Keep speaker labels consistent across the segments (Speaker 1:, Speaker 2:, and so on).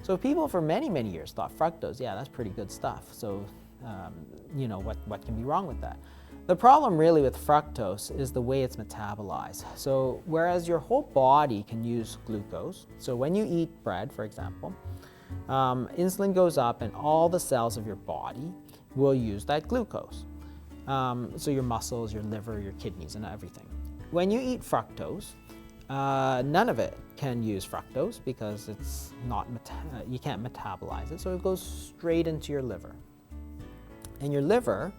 Speaker 1: So people for many, many years thought fructose, yeah, that's pretty good stuff. So, you know, what can be wrong with that? The problem really with fructose is the way it's metabolized. So whereas your whole body can use glucose, so when you eat bread, for example, insulin goes up and all the cells of your body will use that glucose. So your muscles, your liver, your kidneys, and everything. When you eat fructose, none of it can use fructose because it's not you can't metabolize it, so it goes straight into your liver. And your liver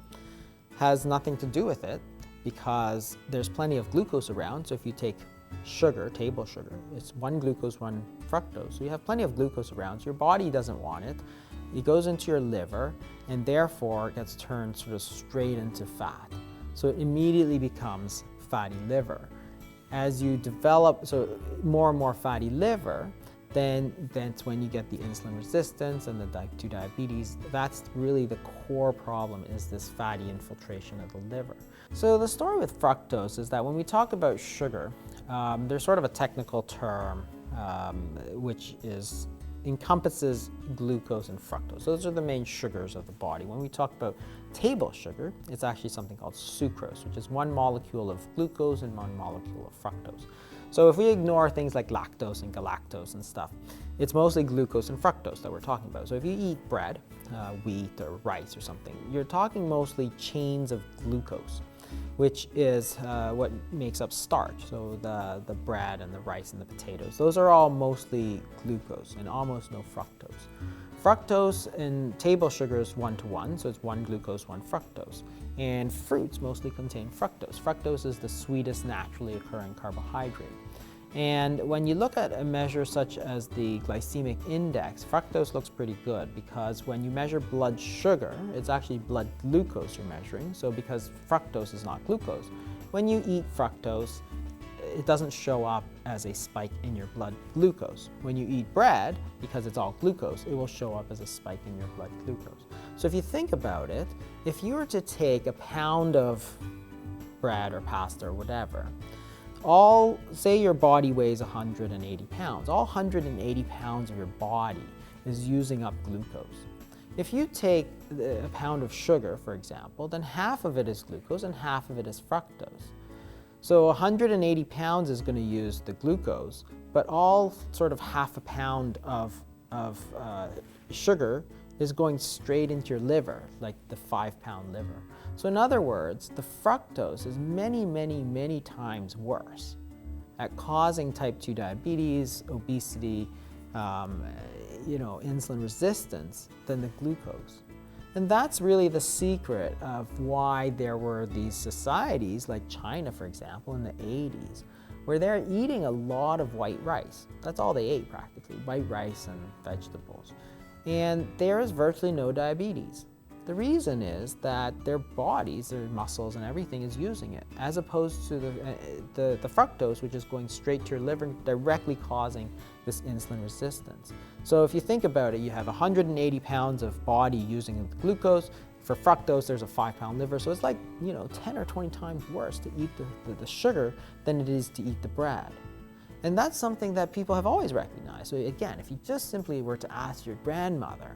Speaker 1: has nothing to do with it because there's plenty of glucose around. So if you take sugar, table sugar, it's one glucose, one fructose. So you have plenty of glucose around, so your body doesn't want it. It goes into your liver and therefore it gets turned sort of straight into fat. So it immediately becomes fatty liver. As you develop more and more fatty liver, then that's when you get the insulin resistance and the type 2 diabetes. That's really the core problem, is this fatty infiltration of the liver. So the story with fructose is that when we talk about sugar, there's sort of a technical term which encompasses glucose and fructose. Those are the main sugars of the body. When we talk about table sugar, it's actually something called sucrose, which is one molecule of glucose and one molecule of fructose. So if we ignore things like lactose and galactose and stuff, it's mostly glucose and fructose that we're talking about. So if you eat bread, wheat or rice or something, you're talking mostly chains of glucose, which is what makes up starch. So the bread and the rice and the potatoes, those are all mostly glucose and almost no fructose. Fructose and table sugar is 1-to-1, so it's one glucose, one fructose. And fruits mostly contain fructose. Fructose is the sweetest naturally occurring carbohydrate. And when you look at a measure such as the glycemic index, fructose looks pretty good because when you measure blood sugar, it's actually blood glucose you're measuring. So because fructose is not glucose, when you eat fructose, it doesn't show up as a spike in your blood glucose. When you eat bread, because it's all glucose, it will show up as a spike in your blood glucose. So if you think about it, if you were to take a pound of bread or pasta or whatever, say your body weighs 180 pounds, all 180 pounds of your body is using up glucose. If you take a pound of sugar, for example, then half of it is glucose and half of it is fructose. So 180 pounds is going to use the glucose, but all sort of half a pound of sugar is going straight into your liver, like the 5-pound liver. So in other words, the fructose is many, many, many times worse at causing type 2 diabetes, obesity, insulin resistance than the glucose. And that's really the secret of why there were these societies like China, for example, in the 80s, where they're eating a lot of white rice. That's all they ate practically, white rice and vegetables. And there is virtually no diabetes. The reason is that their bodies, their muscles and everything is using it, as opposed to the fructose, which is going straight to your liver, directly causing this insulin resistance. So if you think about it, you have 180 pounds of body using the glucose. For fructose, there's a 5-pound liver. So it's like, 10 or 20 times worse to eat the sugar than it is to eat the bread. And that's something that people have always recognized. So again, if you just simply were to ask your grandmother,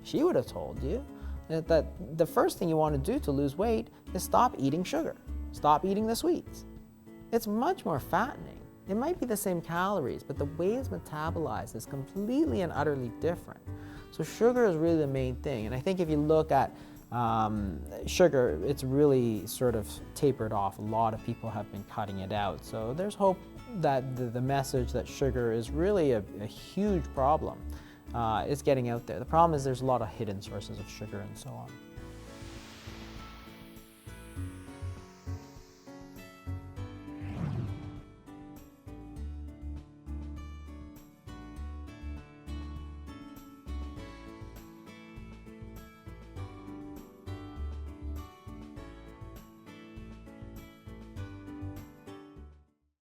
Speaker 1: she would have told you that the first thing you want to do to lose weight is stop eating sugar. Stop eating the sweets. It's much more fattening. It might be the same calories, but the way it's metabolized is completely and utterly different. So sugar is really the main thing. And I think if you look at sugar, it's really sort of tapered off. A lot of people have been cutting it out. So there's hope that the message that sugar is really a huge problem is getting out there. The problem is there's a lot of hidden sources of sugar and so on.